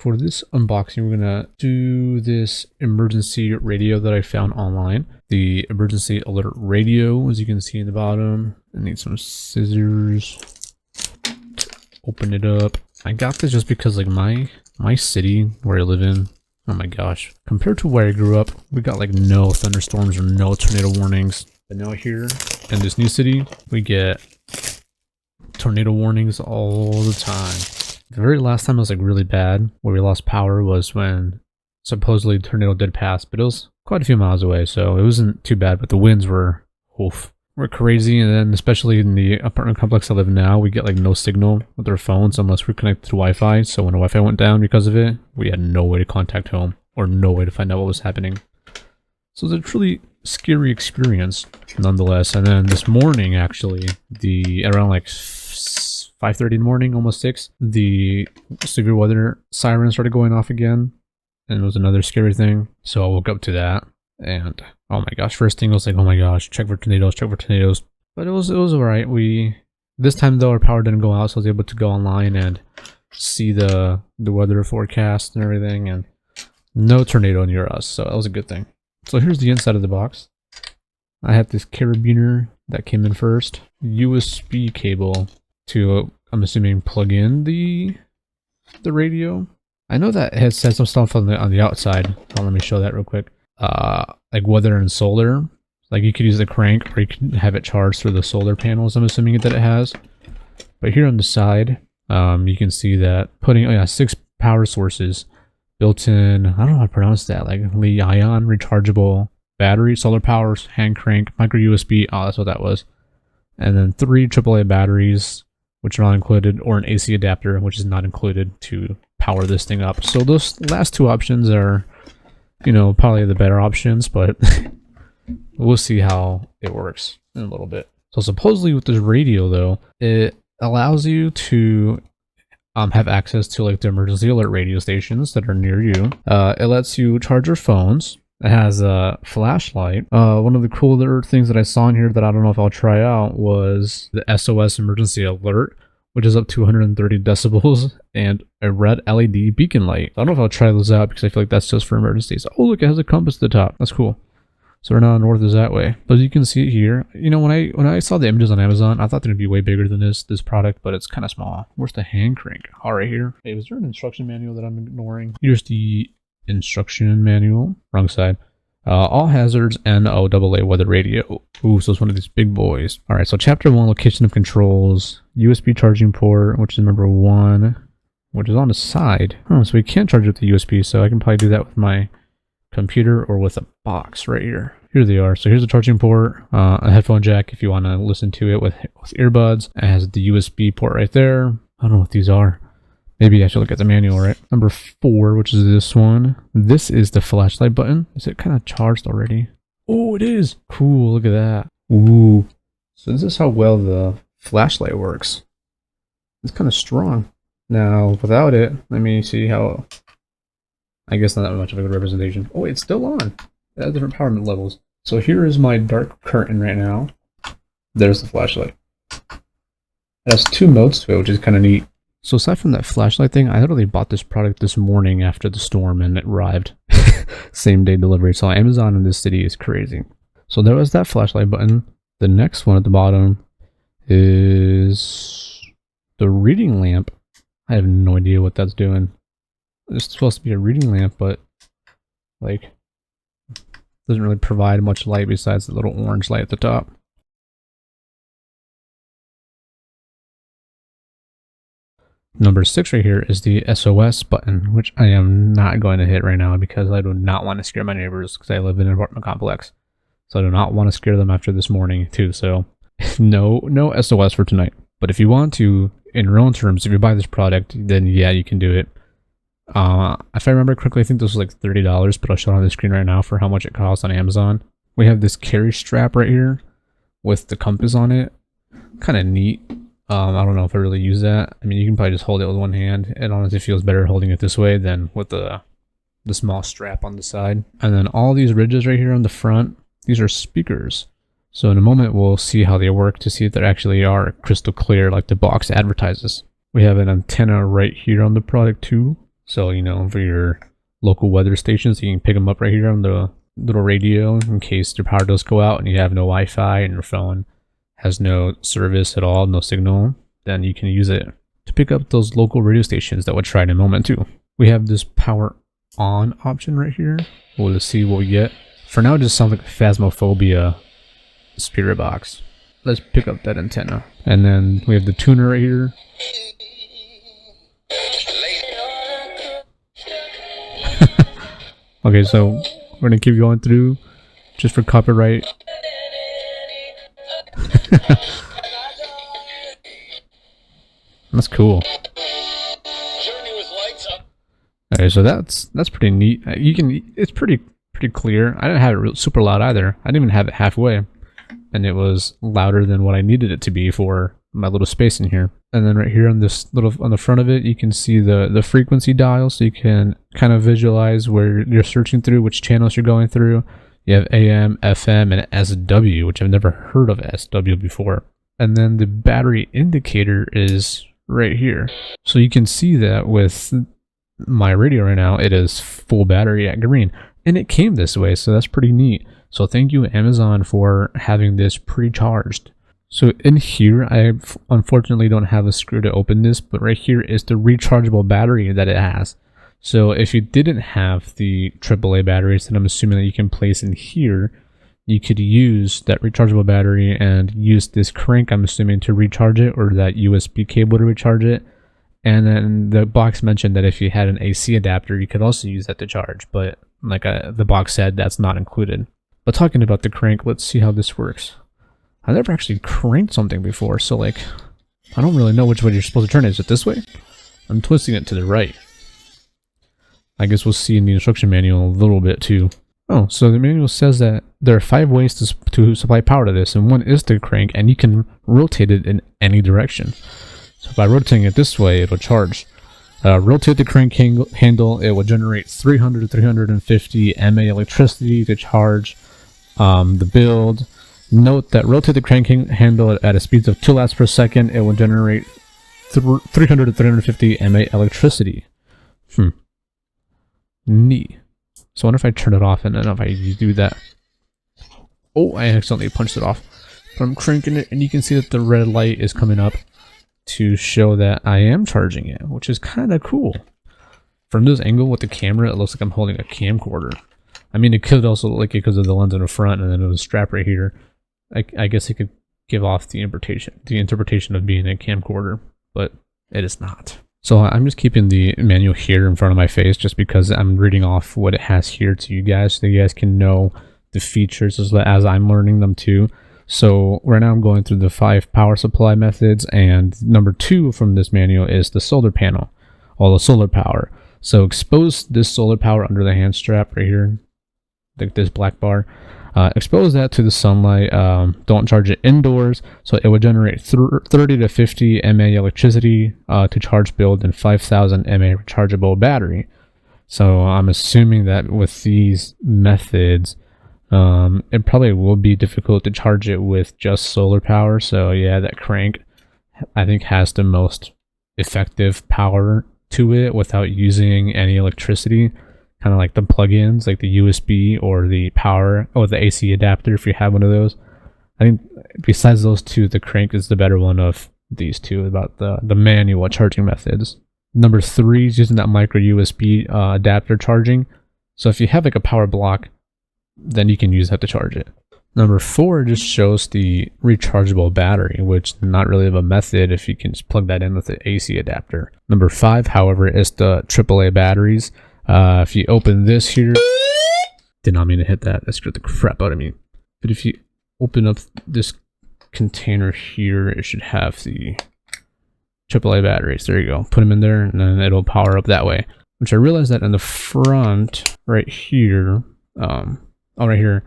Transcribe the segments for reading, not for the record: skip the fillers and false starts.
For this unboxing, we're gonna do this emergency radio that I found online. The emergency alert radio, as you can see in the bottom. I need some scissors. Open it up. I got this just because like my city where I live in, oh my gosh, compared to where I grew up, we got like no thunderstorms or no tornado warnings. But now here in this new city, we get tornado warnings all the time. The very last time it was like really bad, where we lost power, was when supposedly tornado did pass, but it was quite a few miles away, so it wasn't too bad, but the winds were, were crazy. And then especially in the apartment complex I live in now, we get like no signal with our phones unless we're connected to Wi-Fi. So when the Wi-Fi went down because of it, we had no way to contact home or no way to find out what was happening. So it's a truly scary experience nonetheless. And then this morning, actually, around like 5:30 in the morning, almost 6, the severe weather siren started going off again, and it was another scary thing. So I woke up to that, and oh my gosh, first thing was like, oh my gosh, check for tornadoes, check for tornadoes. But it was alright. This time though, our power didn't go out, so I was able to go online and see the weather forecast and everything, and no tornado near us, so that was a good thing. So here's the inside of the box. I had this carabiner that came in first, USB cable to, I'm assuming, plug in the radio. I know that it said some stuff on the outside. Oh, let me show that real quick. Like weather and solar. Like you could use the crank, or you can have it charged through the solar panels, I'm assuming that it has. But here on the side, you can see that putting 6 power sources built in. I don't know how to pronounce that. Like Li-ion rechargeable battery, solar power, hand crank, micro USB. Oh, that's what that was. And then 3 AAA batteries, which are not included, or an AC adapter, which is not included, to power this thing up. So those last 2 options are, probably the better options, but we'll see how it works in a little bit. So supposedly with this radio though, it allows you to have access to like the emergency alert radio stations that are near you. It lets you charge your phones. It has a flashlight. One of the cooler things that I saw in here that I don't know if I'll try out was the SOS emergency alert, which is up to 130 decibels, and a red LED beacon light. I don't know if I'll try those out because I feel like that's just for emergencies. Oh look, it has a compass at the top. That's cool. So now north is that way. But you can see it here. When I saw the images on Amazon, I thought they'd be way bigger than this product, but it's kind of small. Where's the hand crank? Oh, right here. Hey, was there an instruction manual that I'm ignoring? Here's the instruction manual. Wrong side. All hazards NOAA weather radio. Ooh, so it's one of these big boys. All right, so chapter 1, location of controls, USB charging port, which is number 1, which is on the side. Oh, so we can't charge it with the USB, so I can probably do that with my computer or with a box right here. Here they are. So here's the charging port, a headphone jack if you want to listen to it with earbuds. It has the USB port right there. I don't know what these are. Maybe I should look at the manual, right? Number 4, which is this one. This is the flashlight button. Is it kind of charged already? Oh, it is. Cool. Look at that. Ooh. So this is how well the flashlight works. It's kind of strong. Now, without it, let me see how... I guess not that much of a good representation. Oh, it's still on. It has different power levels. So here is my dark curtain right now. There's the flashlight. It has 2 modes to it, which is kind of neat. So aside from that flashlight thing, I literally bought this product this morning after the storm and it arrived. Same day delivery. So Amazon in this city is crazy. So there was that flashlight button. The next one at the bottom is the reading lamp. I have no idea what that's doing. It's supposed to be a reading lamp, but like doesn't really provide much light besides the little orange light at the top. Number 6 right here is the SOS button, which I am not going to hit right now because I do not want to scare my neighbors because I live in an apartment complex. So I do not want to scare them after this morning too. So no SOS for tonight. But if you want to, in your own terms, if you buy this product, then yeah, you can do it. If I remember correctly, I think this was like $30, but I'll show it on the screen right now for how much it costs on Amazon. We have this carry strap right here with the compass on it. Kind of neat. I don't know if I really use that. I mean, you can probably just hold it with one hand. It honestly feels better holding it this way than with the small strap on the side. And then all these ridges right here on the front, these are speakers. So in a moment, we'll see how they work to see if they actually are crystal clear like the box advertises. We have an antenna right here on the product too. So, you know, for your local weather stations, you can pick them up right here on the little radio in case your power does go out and you have no Wi-Fi and your phone has no service at all, no signal. Then you can use it to pick up those local radio stations that we'll try in a moment too. We have this power on option right here. We'll see what we get. For now, it just sounds like a Phasmophobia spirit box. Let's pick up that antenna. And then we have the tuner right here. Okay, so we're gonna keep going through just for copyright. That's cool. Okay, so that's pretty neat. It's pretty clear. I didn't have it super loud either. I didn't even have it halfway, and it was louder than what I needed it to be for my little space in here. And then right here on the front of it, you can see the frequency dial, so you can kind of visualize where you're searching through, which channels you're going through. You have AM, FM, and SW, which I've never heard of SW before. And then the battery indicator is right here. So you can see that with my radio right now, it is full battery at green. And it came this way, so that's pretty neat. So thank you, Amazon, for having this pre-charged. So in here, I unfortunately don't have a screw to open this, but right here is the rechargeable battery that it has. So if you didn't have the AAA batteries that I'm assuming that you can place in here, you could use that rechargeable battery and use this crank, I'm assuming, to recharge it, or that USB cable to recharge it. And then the box mentioned that if you had an AC adapter, you could also use that to charge, but like the box said, that's not included. But talking about the crank, let's see how this works. I've never actually cranked something before, so like, I don't really know which way you're supposed to turn it. Is it this way? I'm twisting it to the right. I guess we'll see in the instruction manual a little bit too. Oh, so the manual says that there are 5 ways to supply power to this, and one is the crank, and you can rotate it in any direction. So by rotating it this way, it'll charge. Rotate the crank handle, it will generate 300 to 350 mA electricity to charge the build. Note that rotate the crank handle at a speed of 2 laps per second, it will generate 300 to 350 mA electricity. Neat. So I wonder if I turn it off and then if I do that. Oh, I accidentally punched it off. But I'm cranking it and you can see that the red light is coming up to show that I am charging it, which is kind of cool. From this angle with the camera, it looks like I'm holding a camcorder. I mean, it could also look like it because of the lens in the front and then it was strapped right here. I guess it could give off the interpretation of being a camcorder, but it is not. So I'm just keeping the manual here in front of my face just because I'm reading off what it has here to you guys so you guys can know the features as I'm learning them too. So right now I'm going through the 5 power supply methods, and number 2 from this manual is the solar panel, or the solar power. So expose this solar power under the hand strap right here, like this black bar. Expose that to the sunlight. Don't charge it indoors, so it will generate 30 to 50 mA electricity to charge build and 5,000 mA rechargeable battery. So I'm assuming that with these methods, it probably will be difficult to charge it with just solar power. So yeah, that crank I think has the most effective power to it without using any electricity. Kind of like the plugins, like the USB or the power or the AC adapter if you have one of those. I think besides those two, the crank is the better one of these two about the manual charging methods. Number 3 is using that micro USB adapter charging. So if you have like a power block, then you can use that to charge it. Number 4 just shows the rechargeable battery, which not really of a method if you can just plug that in with the AC adapter. Number 5, however, is the AAA batteries. If you open this here, did not mean to hit that. That screwed the crap out of me. But if you open up this container here, it should have the AAA batteries. There you go. Put them in there and then it'll power up that way. Which I realized that in the front right here, right here,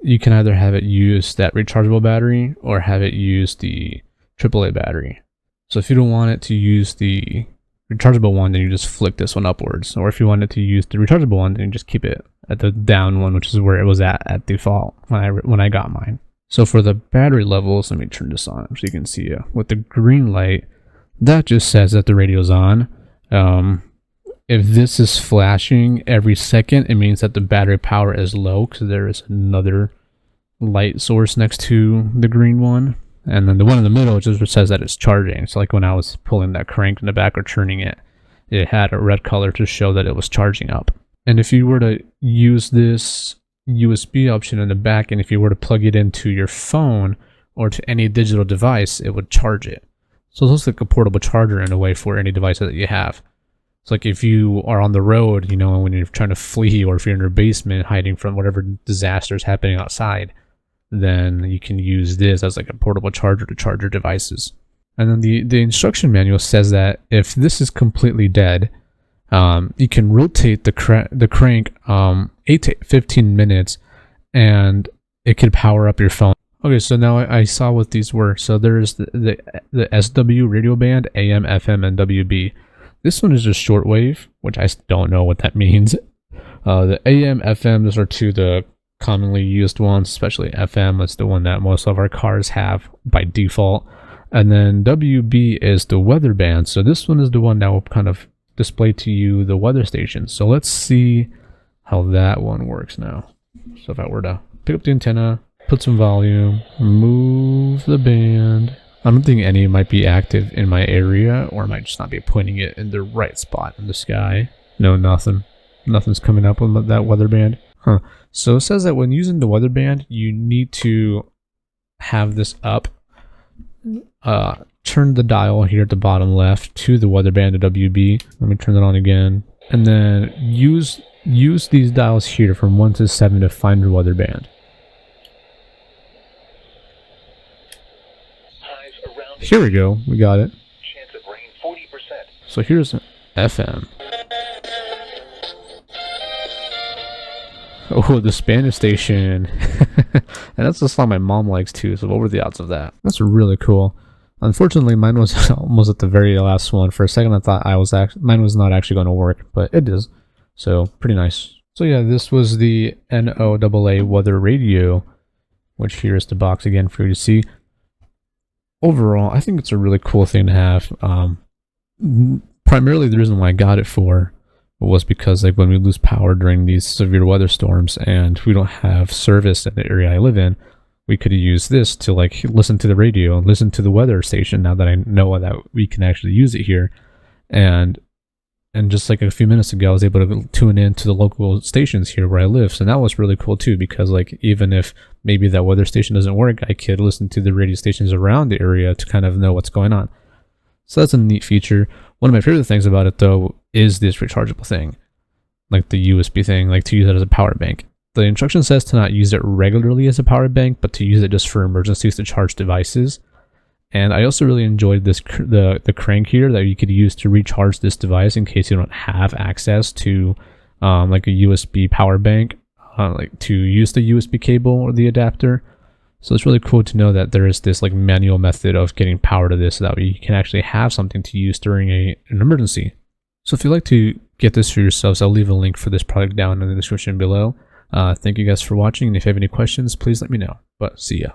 you can either have it use that rechargeable battery or have it use the AAA battery. So if you don't want it to use the rechargeable one, then you just flick this one upwards. Or if you wanted to use the rechargeable one, then you just keep it at the down one, which is where it was at default when I got mine. So for the battery levels, let me turn this on so you can see it. With the green light, that just says that the radio's on. if this is flashing every second, it means that the battery power is low because there is another light source next to the green one. And then the one in the middle just says that it's charging. So like when I was pulling that crank in the back or turning it, it had a red color to show that it was charging up. And if you were to use this USB option in the back, and if you were to plug it into your phone or to any digital device, it would charge it. So it looks like a portable charger in a way for any device that you have. It's like if you are on the road, you know, when you're trying to flee, or if you're in your basement hiding from whatever disaster is happening outside, then you can use this as like a portable charger to charge your devices. And then the instruction manual says that if this is completely dead, you can rotate the crank 8 to 15 minutes, and it could power up your phone. Okay, so now I saw what these were. So there's the SW radio band, AM, FM, and WB. This one is just shortwave, which I don't know what that means. The AM, FM, those are two the commonly used ones, especially FM. That's the one that most of our cars have by default. And then WB is the weather band. So this one is the one that will kind of display to you the weather station. So let's see how that one works now. So if I were to pick up the antenna, put some volume, move the band. I don't think any might be active in my area, or I might just not be pointing it in the right spot in the sky. No, nothing. Nothing's coming up with that weather band. Huh. So it says that when using the weather band, you need to have this up. Turn the dial here at the bottom left to the weather band, the WB. Let me turn that on again. And then use these dials here from 1 to 7 to find your weather band. Here we go. We got it. Chance of rain 40%. So here's FM. Oh, the Spanish station. And that's the song my mom likes too, so what were the odds of that? That's really cool. Unfortunately, mine was almost at the very last one. For a second I thought mine was not actually going to work, but it is. So pretty nice. So yeah, this was the NOAA weather radio, which here is the box again for you to see. Overall, I think it's a really cool thing to have. Primarily the reason why I got it for was because like when we lose power during these severe weather storms and we don't have service in the area I live in, we could use this to like listen to the radio and listen to the weather station now that I know that we can actually use it here. And just like a few minutes ago, I was able to tune in to the local stations here where I live. So that was really cool too, because like even if maybe that weather station doesn't work, I could listen to the radio stations around the area to kind of know what's going on. So that's a neat feature. One of my favorite things about it though is this rechargeable thing, like the USB thing, like to use it as a power bank. The instruction says to not use it regularly as a power bank, but to use it just for emergencies to charge devices. And I also really enjoyed this the crank here that you could use to recharge this device in case you don't have access to like a USB power bank, like to use the USB cable or the adapter. So it's really cool to know that there is this like manual method of getting power to this so that you can actually have something to use during an emergency. So if you'd like to get this for yourselves, I'll leave a link for this product down in the description below. Thank you guys for watching, and if you have any questions, please let me know. But see ya.